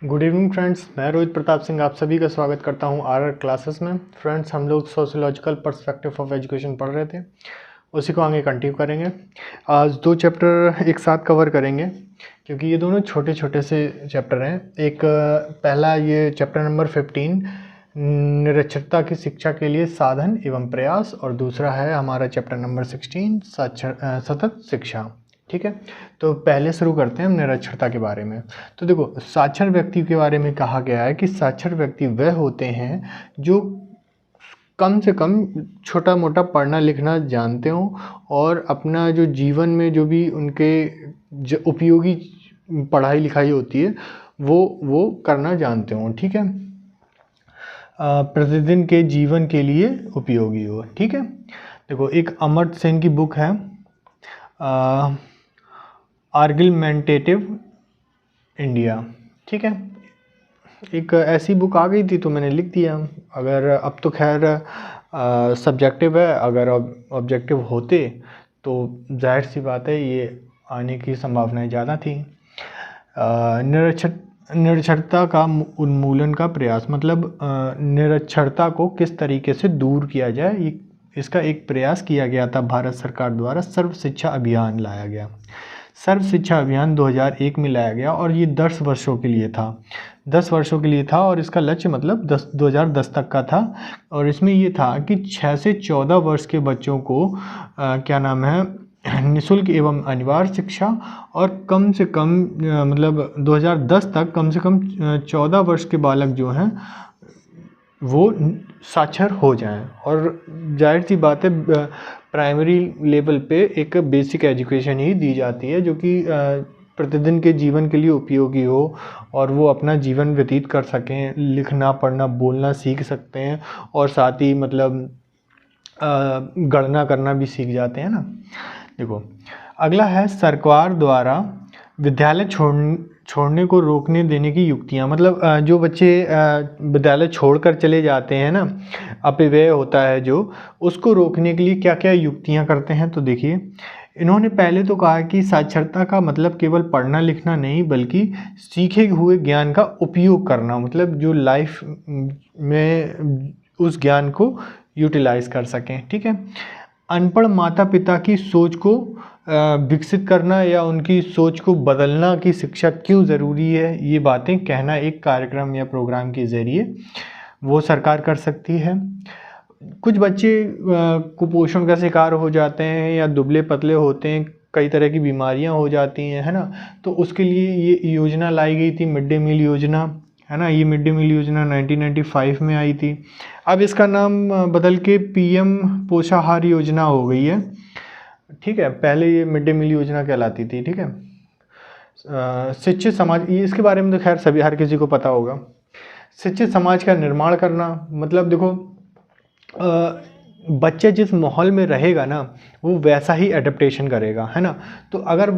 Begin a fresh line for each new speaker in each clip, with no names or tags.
Good evening friends, मैं रोहित प्रताप सिंह आप सभी का स्वागत करता हूं आरआर क्लासेस में। फ्रेंड्स, हम लोग सोशियोलॉजिकल पर्सपेक्टिव ऑफ एजुकेशन पढ़ रहे थे, उसी को आगे कंटिन्यू करेंगे। आज दो चैप्टर एक साथ कवर करेंगे क्योंकि ये दोनों छोटे छोटे से चैप्टर हैं। एक पहला ये चैप्टर नंबर 15 निरक्षरता की शिक्षा के लिए साधन एवं प्रयास, और दूसरा है हमारा चैप्टर नंबर 16 सतत शिक्षा। ठीक है, तो पहले शुरू करते हैं हम निरक्षरता के बारे में। तो देखो, साक्षर व्यक्ति के बारे में कहा गया है कि साक्षर व्यक्ति वह होते हैं जो कम से कम छोटा मोटा पढ़ना लिखना जानते हो और अपना जो जीवन में जो भी उनके उपयोगी पढ़ाई लिखाई होती है वो करना जानते हो। ठीक है, प्रतिदिन के जीवन के लिए उपयोगी हो। ठीक है, देखो एक अमर्त्य सेन की बुक है आर्गुमेंटेटिव इंडिया। ठीक है, एक ऐसी बुक आ गई थी तो मैंने लिख दिया। अगर अब तो खैर सब्जेक्टिव है, अगर ऑब्जेक्टिव होते तो जाहिर सी बात है ये आने की संभावनाएं ज़्यादा थी। निरक्षरता का उन्मूलन का प्रयास, मतलब निरक्षरता को किस तरीके से दूर किया जाए, इसका एक प्रयास किया गया था। भारत सरकार द्वारा सर्व शिक्षा अभियान लाया गया। सर्व शिक्षा अभियान 2001 में लाया गया और ये 10 वर्षों के लिए था। 10 वर्षों के लिए था और इसका लक्ष्य मतलब 2010 तक का था। और इसमें ये था कि 6 से 14 वर्ष के बच्चों को क्या नाम है, निःशुल्क एवं अनिवार्य शिक्षा, और कम से कम मतलब 2010 तक कम से कम 14 वर्ष के बालक जो हैं वो साक्षर हो जाएं। और जाहिर सी बात है प्राइमरी लेवल पे एक बेसिक एजुकेशन ही दी जाती है जो कि प्रतिदिन के जीवन के लिए उपयोगी हो और वो अपना जीवन व्यतीत कर सकें, लिखना पढ़ना बोलना सीख सकते हैं और साथ ही मतलब गणना करना भी सीख जाते हैं ना। देखो अगला है सरकार द्वारा विद्यालय छोड़ने को रोकने देने की युक्तियाँ। मतलब जो बच्चे विद्यालय छोड़कर चले जाते हैं ना, अपव्यय होता है जो, उसको रोकने के लिए क्या क्या युक्तियाँ करते हैं। तो देखिए, इन्होंने पहले तो कहा कि साक्षरता का मतलब केवल पढ़ना लिखना नहीं बल्कि सीखे हुए ज्ञान का उपयोग करना, मतलब जो लाइफ में उस ज्ञान को यूटिलाइज कर सकें। ठीक है, अनपढ़ माता पिता की सोच को विकसित करना या उनकी सोच को बदलना की शिक्षा क्यों ज़रूरी है, ये बातें कहना एक कार्यक्रम या प्रोग्राम के ज़रिए वो सरकार कर सकती है। कुछ बच्चे कुपोषण का शिकार हो जाते हैं या दुबले पतले होते हैं, कई तरह की बीमारियां हो जाती हैं, है ना। तो उसके लिए ये योजना लाई गई थी, मिड डे मील योजना, है ना। ये मिड डे मील योजना 1995 में आई थी। अब इसका नाम बदल के पीएम पोषाहार योजना हो गई है। ठीक है, पहले ये मिड डे मील योजना कहलाती थी। ठीक है, शिक्षित समाज, ये इसके बारे में तो खैर सभी हर किसी को पता होगा। शिक्षित समाज का निर्माण करना, मतलब देखो बच्चे जिस माहौल में रहेगा ना वो वैसा ही एडेप्टेशन करेगा, है ना। तो अगर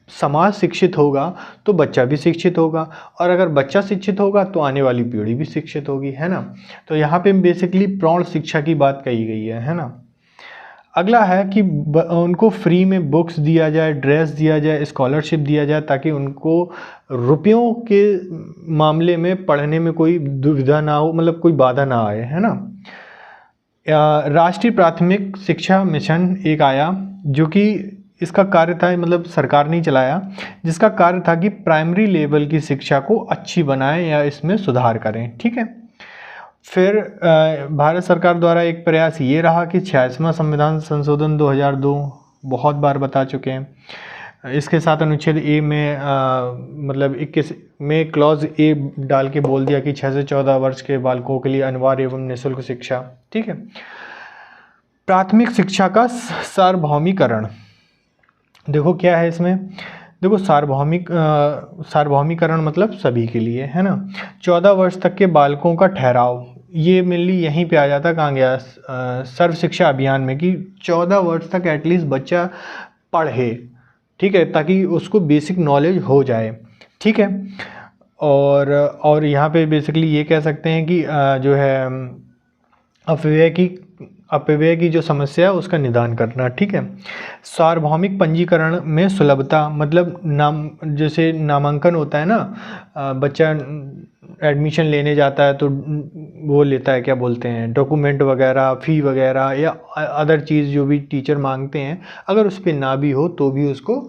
समाज शिक्षित होगा तो बच्चा भी शिक्षित होगा, और अगर बच्चा शिक्षित होगा तो आने वाली पीढ़ी भी शिक्षित होगी, है ना। तो यहाँ पे बेसिकली प्रौढ़ शिक्षा की बात कही गई है ना। अगला है कि उनको फ्री में बुक्स दिया जाए, ड्रेस दिया जाए, स्कॉलरशिप दिया जाए, ताकि उनको रुपयों के मामले में पढ़ने में कोई दुविधा ना हो, मतलब कोई बाधा ना आए, है ना। राष्ट्रीय प्राथमिक शिक्षा मिशन एक आया जो कि इसका कार्य था, मतलब सरकार ने चलाया, जिसका कार्य था कि प्राइमरी लेवल की शिक्षा को अच्छी बनाएं या इसमें सुधार करें। ठीक है, फिर भारत सरकार द्वारा एक प्रयास ये रहा कि 86वां संविधान संशोधन 2002, बहुत बार बता चुके हैं। इसके साथ अनुच्छेद ए में मतलब 21 में क्लॉज ए डाल के बोल दिया कि 6 से 14 वर्ष के बालकों के लिए अनिवार्य एवं निःशुल्क शिक्षा। ठीक है, प्राथमिक शिक्षा का सार्वभौमिकरण, देखो क्या है इसमें। देखो सार्वभौमिकरण मतलब सभी के लिए, है ना। 14 वर्ष तक के बालकों का ठहराव, ये मेनली यहीं पे आ जाता, कहाँ गया, सर्व शिक्षा अभियान में, कि 14 वर्ष तक एटलीस्ट बच्चा पढ़े। ठीक है, ताकि उसको बेसिक नॉलेज हो जाए। ठीक है, और यहाँ पे बेसिकली ये कह सकते हैं कि जो है अपव्यय की अपव्यय की जो समस्या है उसका निदान करना। ठीक है। सार्वभौमिक पंजीकरण में सुलभता, मतलब जैसे नामांकन होता है ना, बच्चा एडमिशन लेने जाता है तो वो लेता है, क्या बोलते हैं, डॉक्यूमेंट वगैरह, फ़ी वगैरह या अदर चीज़ जो भी टीचर मांगते हैं, अगर उस पर ना भी हो तो भी उसको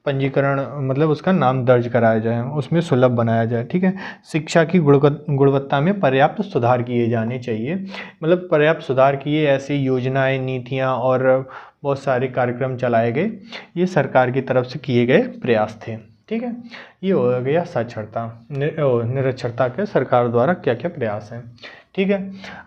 पंजीकरण, मतलब उसका नाम दर्ज कराया जाए, उसमें सुलभ बनाया जाए। ठीक है। शिक्षा की गुणवत्ता में पर्याप्त सुधार किए जाने चाहिए, मतलब पर्याप्त सुधार किए, ऐसी योजनाएं, नीतियां और बहुत सारे कार्यक्रम चलाए गए, ये सरकार की तरफ से किए गए प्रयास थे। ठीक है। ये हो गया साक्षरता, निरक्षरता के सरकार द्वारा क्या क्या प्रयास हैं। ठीक है।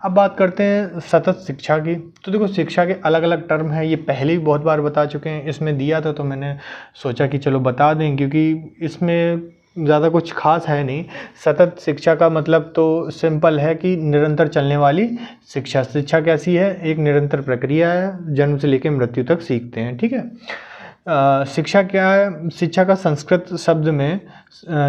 अब बात करते हैं सतत शिक्षा की। तो देखो, शिक्षा के अलग अलग टर्म हैं, ये पहले भी बहुत बार बता चुके हैं, इसमें दिया था तो मैंने सोचा कि चलो बता दें, क्योंकि इसमें ज़्यादा कुछ खास है नहीं। सतत शिक्षा का मतलब तो सिंपल है कि निरंतर चलने वाली शिक्षा। शिक्षा कैसी है? एक निरंतर प्रक्रिया है, जन्म से लेकर मृत्यु तक सीखते हैं। ठीक है। शिक्षा क्या है? शिक्षा का संस्कृत शब्द में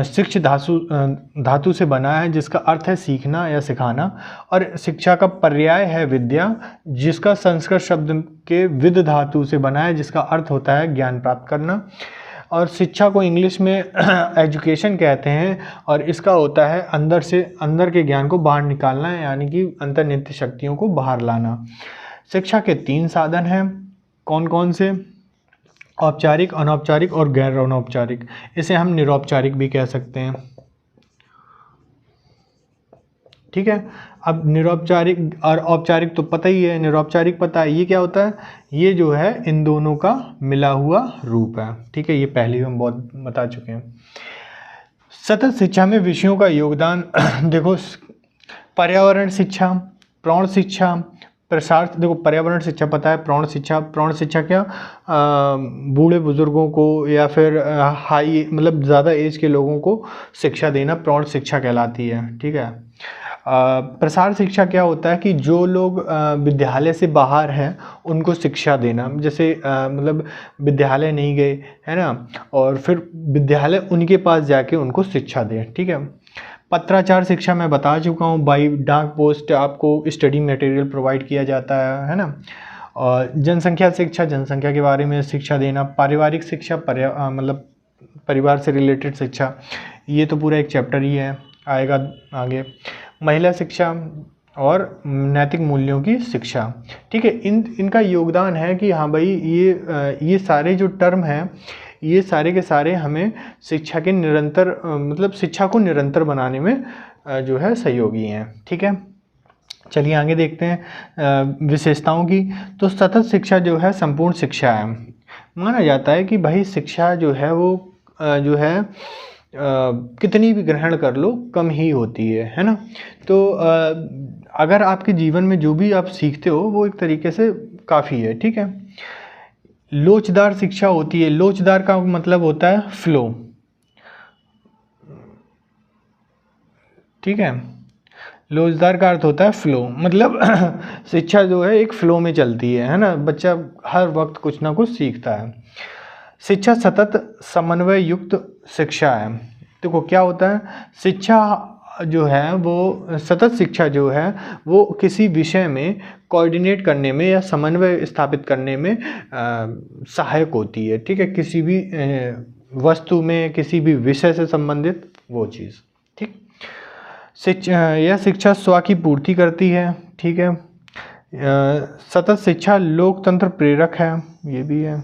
शिक्ष धातु से बना है, जिसका अर्थ है सीखना या सिखाना, और शिक्षा का पर्याय है विद्या, जिसका संस्कृत शब्द के विद धातु से बना है, जिसका अर्थ होता है ज्ञान प्राप्त करना। और शिक्षा को इंग्लिश में एजुकेशन कहते हैं, और इसका होता है अंदर के ज्ञान को बाहर निकालना, यानी कि अंतर्निहित शक्तियों को बाहर लाना। शिक्षा के 3 साधन हैं। कौन कौन से? औपचारिक, अनौपचारिक और गैर अनौपचारिक। इसे हम निरौपचारिक भी कह सकते हैं। ठीक है। अब निरौपचारिक और औपचारिक तो पता ही है, निरौपचारिक पता है, ये क्या होता है? ये जो है इन दोनों का मिला हुआ रूप है। ठीक है। ये पहले भी हम बहुत बता चुके हैं। सतत शिक्षा में विषयों का योगदान देखो, पर्यावरण शिक्षा, प्रौढ़ शिक्षा, प्रसार, देखो पर्यावरण शिक्षा पता है, प्रौढ़ शिक्षा क्या, बूढ़े बुजुर्गों को या फिर हाई, मतलब ज़्यादा एज के लोगों को शिक्षा देना प्रौढ़ शिक्षा कहलाती है। ठीक है। प्रसार शिक्षा क्या होता है कि जो लोग विद्यालय से बाहर हैं उनको शिक्षा देना, जैसे मतलब विद्यालय नहीं गए है ना, और फिर विद्यालय उनके पास जाके उनको शिक्षा दे। ठीक है। पत्राचार शिक्षा मैं बता चुका हूँ, बाई डाक पोस्ट आपको स्टडी मटेरियल प्रोवाइड किया जाता है ना। और जनसंख्या शिक्षा, जनसंख्या के बारे में शिक्षा देना। पारिवारिक शिक्षा, मतलब परिवार से रिलेटेड शिक्षा, ये तो पूरा एक चैप्टर ही है, आएगा आगे। महिला शिक्षा और नैतिक मूल्यों की शिक्षा। ठीक है। इनका योगदान है कि हाँ भाई, ये सारे जो टर्म हैं, ये सारे के सारे हमें शिक्षा के निरंतर, मतलब शिक्षा को निरंतर बनाने में जो है सहयोगी हैं। ठीक है। चलिए आगे देखते हैं विशेषताओं की। तो सतत शिक्षा जो है संपूर्ण शिक्षा है। माना जाता है कि भाई शिक्षा जो है वो जो है कितनी भी ग्रहण कर लो कम ही होती है ना। तो अगर आपके जीवन में जो भी आप सीखते हो वो एक तरीके से काफ़ी है। ठीक है। लोचदार शिक्षा होती है। लोचदार का मतलब होता है फ्लो। ठीक है। लोचदार का अर्थ होता है फ्लो, मतलब शिक्षा जो है एक फ्लो में चलती है ना, बच्चा हर वक्त कुछ ना कुछ सीखता है। शिक्षा सतत समन्वय युक्त शिक्षा है। देखो क्या होता है, शिक्षा जो है वो, सतत शिक्षा जो है वो किसी विषय में कोऑर्डिनेट करने में या समन्वय स्थापित करने में सहायक होती है। ठीक है। किसी भी वस्तु में, किसी भी विषय से संबंधित वो चीज़। ठीक। यह शिक्षा स्व की पूर्ति करती है। ठीक है। सतत शिक्षा लोकतंत्र प्रेरक है, ये भी है,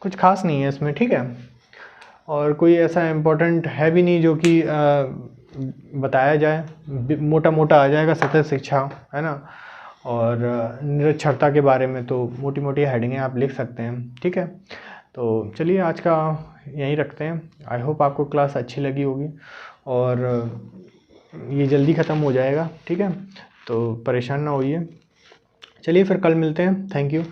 कुछ खास नहीं है इसमें। ठीक है। और कोई ऐसा इम्पोर्टेंट है भी नहीं जो कि बताया जाए, मोटा मोटा आ जाएगा सतत शिक्षा, है ना। और निरक्षरता के बारे में तो मोटी मोटी हेडिंगें आप लिख सकते हैं। ठीक है। तो चलिए आज का यहीं रखते हैं। आई होप आपको क्लास अच्छी लगी होगी, और ये जल्दी ख़त्म हो जाएगा। ठीक है। तो परेशान ना होइए। चलिए फिर कल मिलते हैं। Thank you.